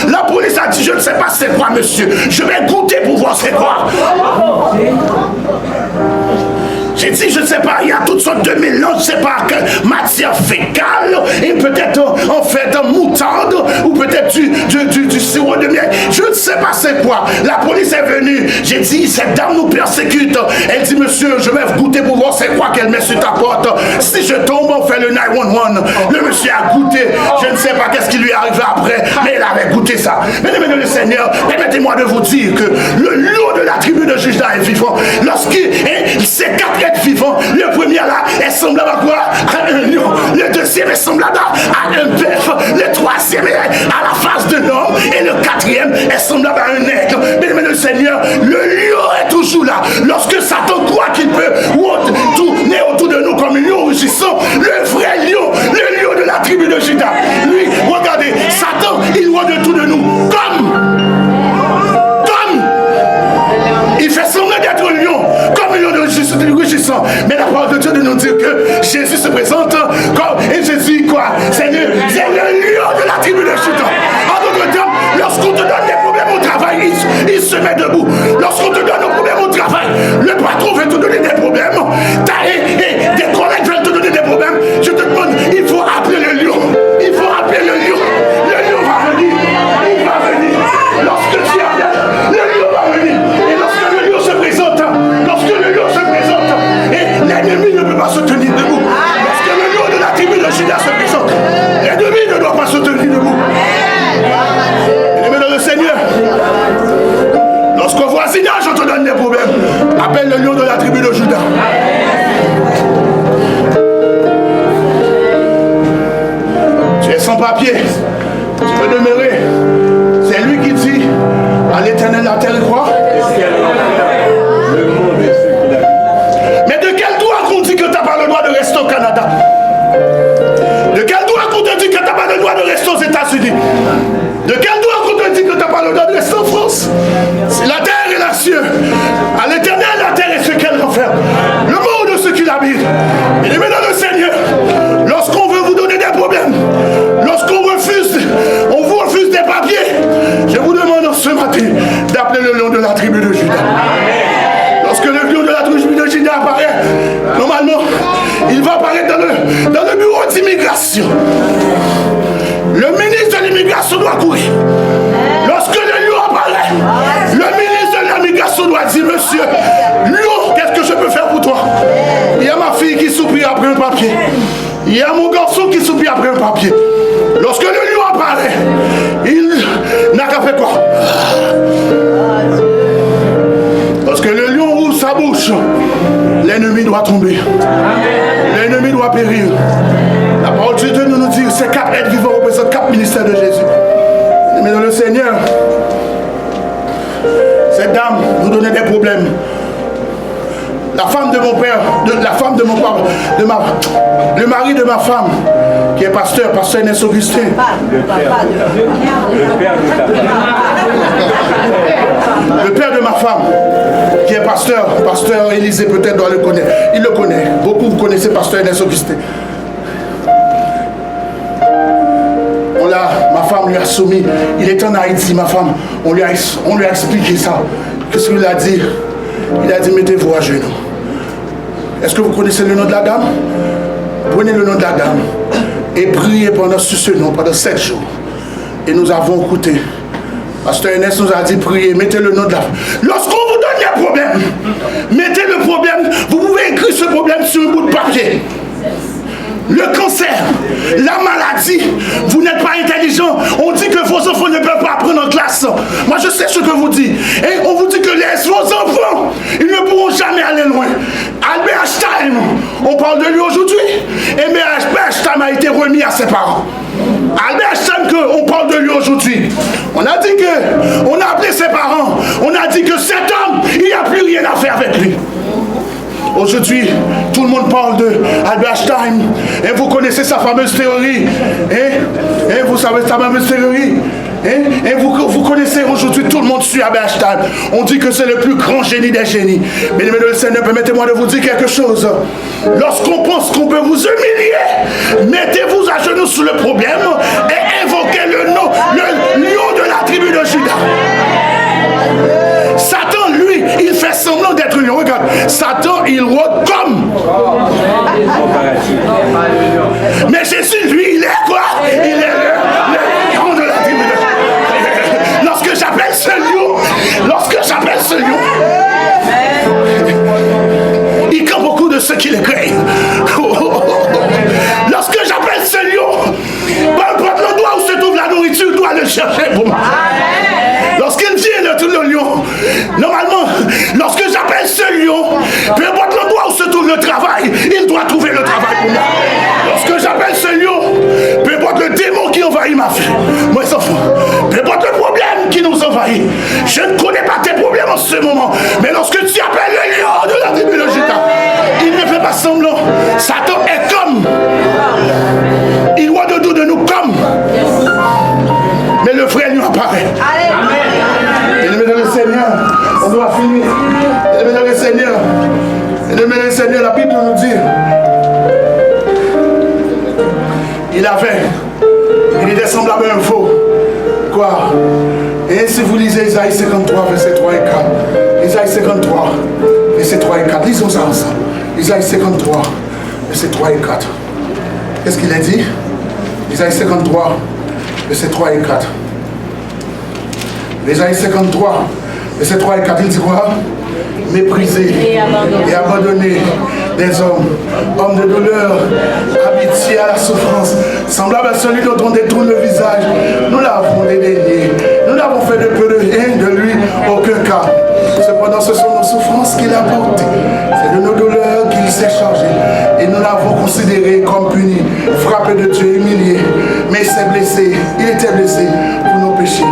La police a dit, je ne sais pas c'est quoi, monsieur. Je vais goûter pour voir c'est quoi. J'ai dit, je ne sais pas, il y a toutes sortes de mélanges, je ne sais pas, matière fécale, et peut-être en fait moutarde, ou peut-être du sirop de miel. Je ne sais pas c'est quoi. La police est venue. J'ai dit, cette dame nous persécute. Elle dit, monsieur, je vais goûter pour voir c'est quoi qu'elle met sur ta porte. Si je tombe, on fait le 911. Le monsieur a goûté. Je ne sais pas qu'est-ce qui lui est arrivé après, mais il avait goûté ça. Mesdames et le Seigneur, permettez-moi de vous dire que le lion de la tribu de Juda est vivant. Lorsqu'il ces quatre êtres vivants, le premier là est semblable à quoi? À un lion. Le deuxième est semblable à un bœuf. Le troisième est à la face d'un homme. Et le quatrième est semblable à un aigle. Mais le Seigneur, le lion est toujours là. Lorsque Satan croit qu'il peut tourner autour de nous comme un lion rugissant, le vrai lion, le lion de la tribu de Juda, lui, regardez, Satan, il rôde autour de nous comme il fait semblant d'être un lion, comme un lion de rugissant. Mais la parole de Dieu de nous dire que Jésus se présente comme, et Jésus quoi? C'est le lion de la tribu de Juda. En d'autres termes, lorsqu'on te donne des problèmes au travail, il se met debout. Lorsqu'on te donne des problèmes au travail, le patron veut te donner des problèmes, et des collègues veulent te donner des problèmes. Je te demande, il faut appeler le lion. Il faut appeler le lion. Le lion va venir. Il va venir. Lorsque tu appelles, le lion va venir. Lorsque le lion se présente, et l'ennemi ne peut pas se tenir debout. Lorsque le lion de la tribu de Juda se présente, l'ennemi ne doit pas se tenir debout. Aimez le Seigneur. Lorsqu'au voisinage on te donne des problèmes, appelle le lion de la tribu de Juda. Tu es sans papier, tu peux demeurer. C'est lui qui dit à l'Éternel la terre croit. Mais de quel droit qu'on dit que tu n'as pas le droit de rester au Canada? De quel droit qu'on te dit que tu n'as pas le droit de rester aux États-Unis? De quel droit qu'on te dit que tu n'as pas le droit de rester en France? C'est la terre et la cieux. À l'Éternel, la terre et ce qu'elle renferme. Le monde de ce qui l'habite. Et les dans le Seigneur, lorsqu'on veut vous donner des problèmes, lorsqu'on vous refuse des papiers, je vous demande ce matin d'appeler le lion de la tribu de Juda. Lorsque le lion de la tribu de Juda apparaît, normalement, il va apparaître dans le bureau d'immigration. Le ministre de l'immigration doit courir. Lorsque le lion apparaît, le ministre de l'immigration doit dire, monsieur, lion, qu'est-ce que je peux faire pour toi? Il y a ma fille qui soupire après un papier. Il y a mon garçon qui soupire après un papier. Lorsque le lion apparaît, il n'a qu'à faire quoi? Lorsque le lion ouvre sa bouche, l'ennemi doit tomber. L'ennemi doit périr. La parole de Dieu nous dit que ces quatre êtres vivants représentent quatre ministères de Jésus. Mais dans le Seigneur, cette dame nous donnait des problèmes. La femme de mon père, la femme de mon papa, le mari de ma femme, qui est pasteur Ernest Augustin. Le père de ma femme, qui est pasteur Élisée peut-être doit le connaître. Il le connaît. Beaucoup vous connaissez pasteur Ernest Augustin. Ma femme lui a soumis. Il est en Haïti, ma femme. On lui a expliqué ça. Qu'est-ce qu'il a dit? Il a dit, mettez-vous à genoux. Est-ce que vous connaissez le nom de la dame? Prenez le nom de la dame et priez sur ce nom pendant 7 jours. Et nous avons écouté. Pasteur Ernest nous a dit, priez, mettez le nom de la femme. Lorsqu'on vous donne un problème, mettez le problème. Vous pouvez écrire ce problème sur un bout de papier. Le cancer, la maladie, vous n'êtes pas intelligent. On dit que vos enfants ne peuvent pas apprendre en classe. Moi je sais ce que vous dites. Et on vous dit que vos enfants, ils ne pourront jamais aller loin. Albert Einstein, on parle de lui aujourd'hui. Et Albert Einstein a été remis à ses parents. Albert Einstein, on parle de lui aujourd'hui. On a dit que, on a appelé ses parents. On a dit que cet homme, il n'y a plus rien à faire avec lui. Aujourd'hui, tout le monde parle de Albert Einstein. Et vous connaissez sa fameuse théorie. Et vous savez sa fameuse théorie. Et vous connaissez aujourd'hui, tout le monde suit Albert Einstein. On dit que c'est le plus grand génie des génies. Mais le Seigneur, permettez-moi de vous dire quelque chose. Lorsqu'on pense qu'on peut vous humilier, mettez-vous à genoux sur le problème et invoquez le nom, le lion semblant d'être un lion. Regarde, Satan, il rôde comme. Mais Jésus, lui, il est quoi? Il est le lion de la tribu de Juda. Lorsque j'appelle ce lion, il campe beaucoup de ceux qui le craignent. Lorsque j'appelle ce lion, peu importe l'endroit où se trouve la nourriture, doit le chercher pour moi. Lorsqu'il vient le lion, normalement, lorsque j'appelle ce lion, peu importe l'endroit où se trouve le travail, il doit trouver le travail pour moi. Lorsque j'appelle ce lion, peu importe le démon qui envahit ma vie, moi enfants, peu importe le problème qui nous envahit, je ne connais pas tes problèmes en ce moment, mais lorsque tu appelles le lion de la tribu de Juda, il ne fait pas semblant. Satan est comme. Il voit de dos de nous comme. Mais le vrai lion apparaît. Amen. Le Seigneur, on doit finir. Le Seigneur, la Bible nous dit, il était semblable à un veau. Quoi? Et si vous lisez Isaïe 53, verset 3 et 4, Isaïe 53, verset 3 et 4, lisons ça ensemble. Isaïe 53, verset 3 et 4. Qu'est-ce qu'il a dit? Isaïe 53, verset 3 et 4. Isaïe 53, verset 3 et 4, il dit quoi? Méprisé et abandonné des hommes de douleur, habitués à la souffrance, semblable à celui dont on détourne le visage. Nous l'avons dédaigné, nous n'avons fait de peu de haine de lui, aucun cas. Cependant, ce sont nos souffrances qu'il a portées, c'est de nos douleurs qu'il s'est chargé, et nous l'avons considéré comme puni, frappé de Dieu, humilié. Mais il était blessé pour nos péchés,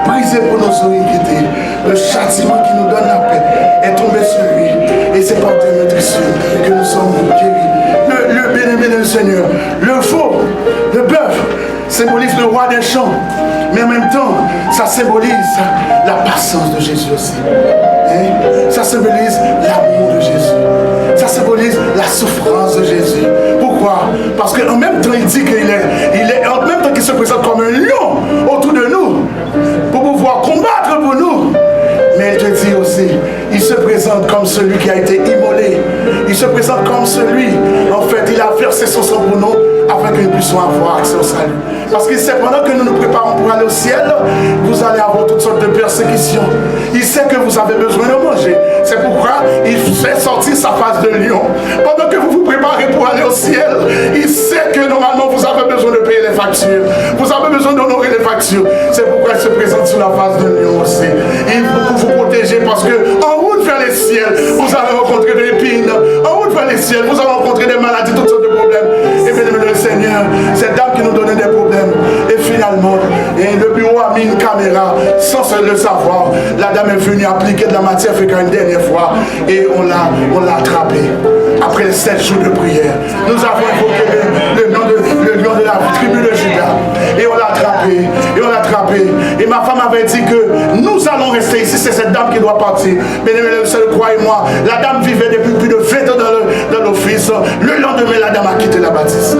brisé pour nos iniquités. Le châtiment qui nous donne la paix est tombé sur lui, et c'est par tes maîtrises que nous sommes guéris. Le bien-aimé du Seigneur, le veau, le bœuf, symbolise le roi des champs, mais en même temps, ça symbolise la patience de Jésus aussi. Ça symbolise l'amour de Jésus. Ça symbolise la souffrance de Jésus. Pourquoi? Parce qu'en même temps, il dit qu'il est, en même temps qu'il se présente comme un lion autour de nous, pour pouvoir combattre pour nous. Mais il te dit aussi, il se présente comme celui qui a été immolé. Il se présente comme celui, en fait, il a versé son sang pour nous, afin que nous puissions avoir accès au salut. Parce qu'il sait, pendant que nous nous préparons pour aller au ciel, vous allez avoir toutes sortes de persécutions. Il sait que vous avez besoin de manger. C'est pourquoi il fait sortir sa face de lion. Pendant que vous vous préparez pour aller au ciel, il sait que normalement vous avez besoin de payer les factures. Vous avez besoin d'honorer les factures. C'est pourquoi il se présente sur la face de lion aussi. Il pour vous protéger, parce que en route vers les ciels, vous allez rencontrer des épines. En route vers les ciels, vous allez rencontrer des maladies, toutes sortes de problèmes. Et bien aimé le Seigneur, cette dame qui nous donnait des problèmes. Et finalement, le bureau a mis une caméra sans le savoir. La dame est venue appliquer de la matière fécale une dernière fois et on l'a attrapé. Après 7 jours de prière, nous avons invoqué le lion de la tribu de Juda. Et on l'a attrapé. Et on l'a attrapé. Et ma femme avait dit que nous allons rester ici. C'est cette dame qui doit partir. Mais croyez-moi, la dame vivait depuis plus de 20 ans dans l'office. Le lendemain, la dame a quitté la bâtisse.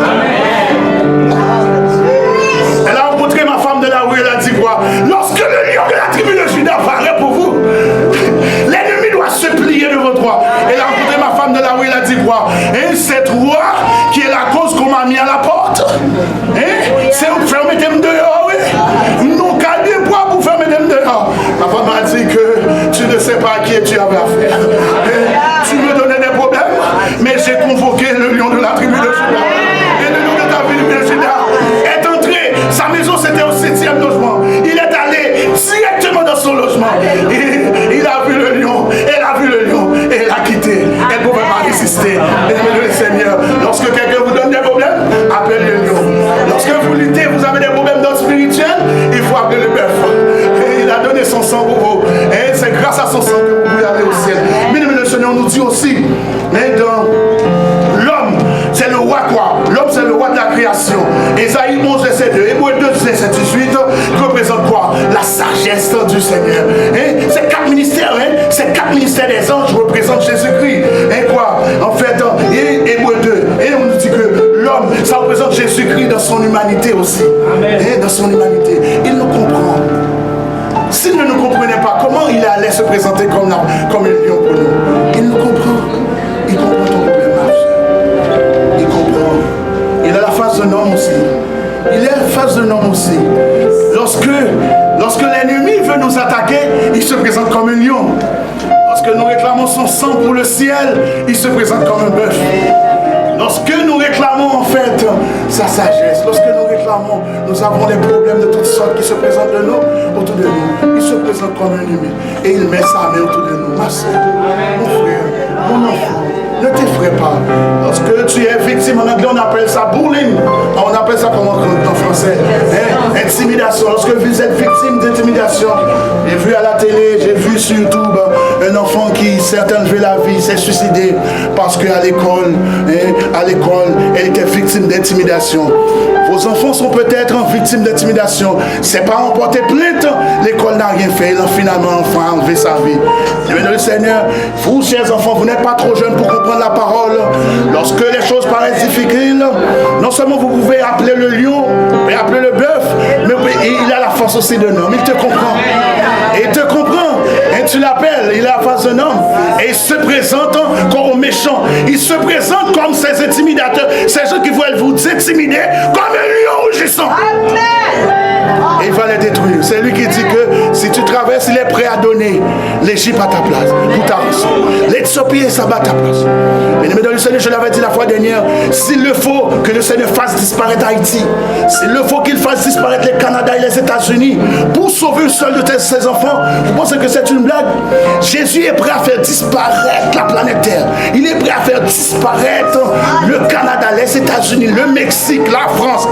Elle a rencontré ma femme de la rue. Elle a dit quoi? Lorsque le lion de la tribu de Juda apparaît pour vous, l'ennemi doit se plier devant toi. Elle a rencontré ma femme de la rue. Elle a dit quoi? Et c'est toi qui est la cause qu'on m'a mis à la porte. C'est fermer tes dehors, oui. Nous calmer quoi pour fermer tes dehors. Ma femme m'a dit que tu ne sais pas à qui tu avais affaire. Tu me donnais des problèmes, mais j'ai convoqué le lion de la tribu de Juda. Et le lion de ta tribu de Juda est entré. Sa maison, c'était au 7e logement. Il est allé directement dans son logement. Il a vu le lion. Elle a vu le lion. Et elle a quitté. Elle ne pouvait pas résister. Et le Seigneur, lorsque quelqu'un vous donne des problèmes, appelez le lion. Lorsque vous luttez, vous avez des problèmes d'ordre spirituel, il faut appeler le bœuf. Et il a donné son sang pour vous. Et c'est grâce à son sang que vous pouvez aller au ciel. Mais le Seigneur nous dit aussi, mais dans l'homme, c'est le roi quoi? L'homme, c'est le roi de la création. Ésaïe 11, verset 2, Hébreux 2, verset 18, qui représente quoi? La sagesse du Seigneur. Ces 4 ministères, ces 4 ministères des anges représentent Jésus-Christ. Et quoi? En fait, Hébreux 2, et on nous dit que l'homme, ça représente Jésus-Christ dans son humanité aussi. Amen. Dans son humanité. Il nous comprend. S'il ne nous comprenait pas, comment il allait se présenter comme un lion pour nous. Il nous comprend. Il comprend ton problème, ma soeur. Il comprend. Il a la face d'un homme aussi. Il est la face d'un homme aussi. Lorsque l'ennemi veut nous attaquer, il se présente comme un lion. Lorsque nous réclamons son sang pour le ciel, il se présente comme un bœuf. Lorsque nous réclamons en fait sa sagesse, lorsque nous réclamons, nous avons des problèmes de toutes sortes qui se présentent de nous, autour de nous, il se présente comme un humain et il met sa main autour de nous. Ma soeur, mon frère, mon enfant, ne t'effraie pas. Lorsque tu es victime, en anglais on appelle ça bullying, on appelle ça comment en français, hein? Intimidation. Lorsque vous êtes victime d'intimidation, j'ai vu à la télé, j'ai vu sur YouTube un enfant qui s'est enlevé la vie, s'est suicidé parce qu'à l'école, elle était victime d'intimidation. Vos enfants sont peut-être victimes d'intimidation. Ses parents ont porté plainte, l'école n'a rien fait. Finalement, l'enfant a enlevé sa vie. Mais le Seigneur, vous, chers enfants, vous n'êtes pas trop jeunes pour comprendre la parole. Lorsque les choses paraissent difficiles, non seulement vous pouvez appeler le lion, et appeler le bœuf, mais il a la force aussi d'un homme. Il te comprend. Et il te comprend. Et tu l'appelles, il a la face d'un homme. Et il se présente comme au méchant. Il se présente comme ces intimidateurs, ces gens qui veulent vous intimider comme un lion rugissant. Et il va les détruire. C'est lui qui dit que si tu traverses, il est prêt à donner l'Égypte à ta place, pour ta rançon. L'Éthiopie et Saba à ta place. Mais dans le Seigneur, je l'avais dit la fois dernière, s'il le faut que le Seigneur fasse disparaître Haïti, s'il le faut qu'il fasse disparaître le Canada et les États-Unis pour sauver un seul de ses enfants, vous pensez que c'est une blague? Jésus est prêt à faire disparaître la planète Terre. Il est prêt à faire disparaître le Canada, les États-Unis, le Mexique, la France.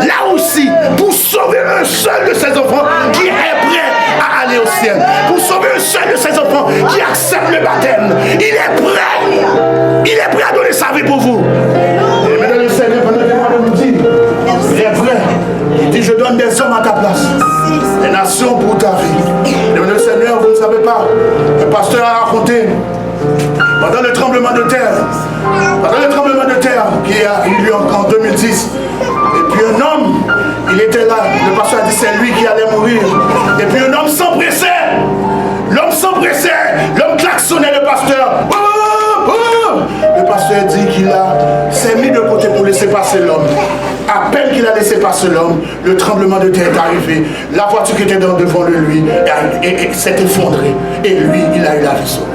Là aussi, pour sauver un seul de ses enfants qui est prêt à aller au ciel. Pour sauver un seul de ses enfants qui accepte le baptême. Il est prêt. Il est prêt à donner sa vie pour vous. Et maintenant le Seigneur, permettez-moi de vous dire, il est prêt. Il dit, je donne des hommes à ta place. Des nations pour ta vie. Et maintenant le Seigneur, vous ne savez pas, le pasteur a raconté pendant le tremblement de terre, qui a eu lieu en 2010, et puis un homme, il était là, le pasteur a dit c'est lui qui allait mourir, et puis un homme s'empressait, l'homme klaxonnait le pasteur. Le pasteur dit qu'il s'est mis de côté pour laisser passer l'homme. À peine qu'il a laissé passer l'homme, le tremblement de terre est arrivé. La voiture qui était devant lui s'est effondrée. Et lui, il a eu la vie sauvée.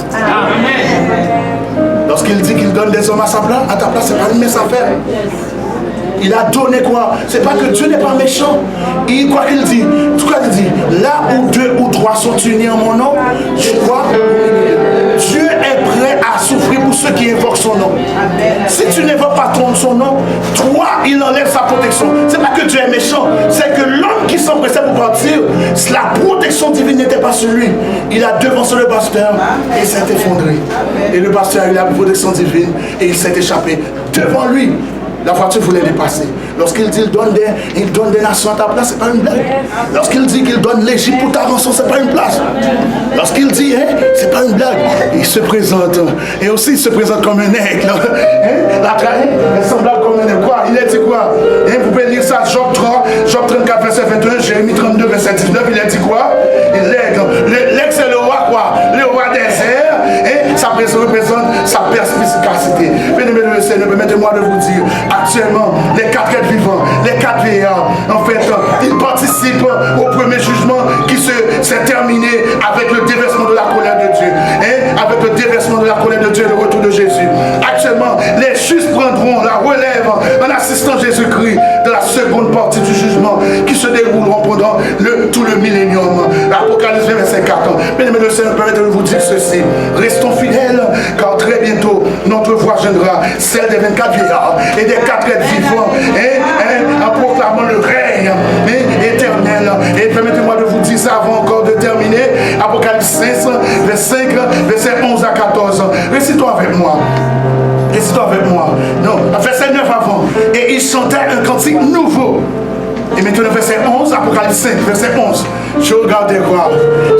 Lorsqu'il dit qu'il donne des hommes à ta place, c'est pas une mince affaire. Il a donné quoi? C'est pas que Dieu n'est pas méchant. Quoi qu'il dit? Là où 2 ou 3 sont unis en mon nom, je crois, Dieu est prêt à souffrir pour ceux qui invoquent son nom. Si tu n'évoques pas son nom, toi, il enlève sa protection. C'est pas que Dieu est méchant, c'est que l'homme qui s'empressait pour partir, la protection divine n'était pas sur lui. Il a devancé le pasteur et il s'est effondré. Et le pasteur a eu la protection divine et il s'est échappé devant lui. La voiture voulait dépasser. Lorsqu'il dit il donne des nations à ta place, c'est pas une blague. Lorsqu'il dit qu'il donne l'Égypte pour ta rançon, c'est pas une place. Lorsqu'il dit, c'est pas une blague. Il se présente. Et aussi, il se présente comme un aigle. La trahie est semblable comme un aigle. Quoi? Il a dit quoi? Vous pouvez lire ça, Job 34, verset 21, Jérémie 32, verset 19. Il a dit quoi? L'aigle, c'est le roi, quoi? Le roi des airs. Et ça représente sa perspicacité. Bien-aimé le Seigneur, permettez-moi de vous dire, actuellement, les 4 êtres vivants, les 4 vieillards, en fait, ils participent au premier jugement qui s'est terminé avec le déversement de la colère de Dieu. Avec le déversement de la colère de Dieu et le retour de Jésus. Actuellement, les justes prendront la relève en assistant Jésus-Christ de la seconde partie du jugement qui se dérouleront pendant tout le millénium. L'Apocalypse verset 4. Bien-aimé le Seigneur, permettez-moi de vous dire ceci. Restons fidèles, car très bientôt, notre voix viendra, celle des 24 vieillards et des 4 êtres vivants, en proclamant le règne éternel. Et permettez-moi de vous dire ça avant encore de terminer. Apocalypse 5, verset 11 à 14. Récitons avec moi. Non, verset 9 avant. Et il chantait un cantique nouveau. Et maintenant, verset 11, Apocalypse 5, verset 11. Je regardais quoi?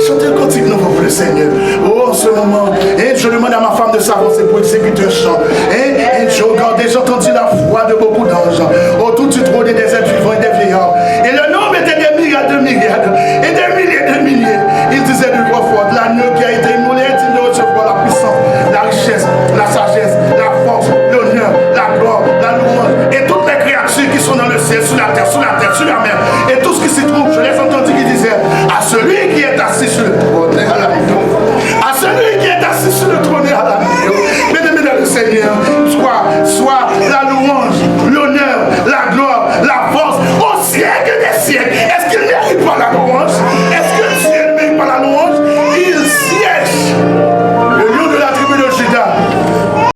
Chanter un cantique nouveau pour le Seigneur. Oh, en ce moment, et je demande à ma femme de s'avancer pour exécuter un chant. Et je regardais, j'ai entendu la voix de beaucoup d'anges autour du trône et des êtres vivants et des vieillards. Et le nombre était des milliards de milliards et des milliers de milliers. Ils disaient de voix forte, la la terre, sur la mer, et tout ce qui s'y trouve. Je les ai entendus qui disaient, à celui qui est assis sur le bord, à celui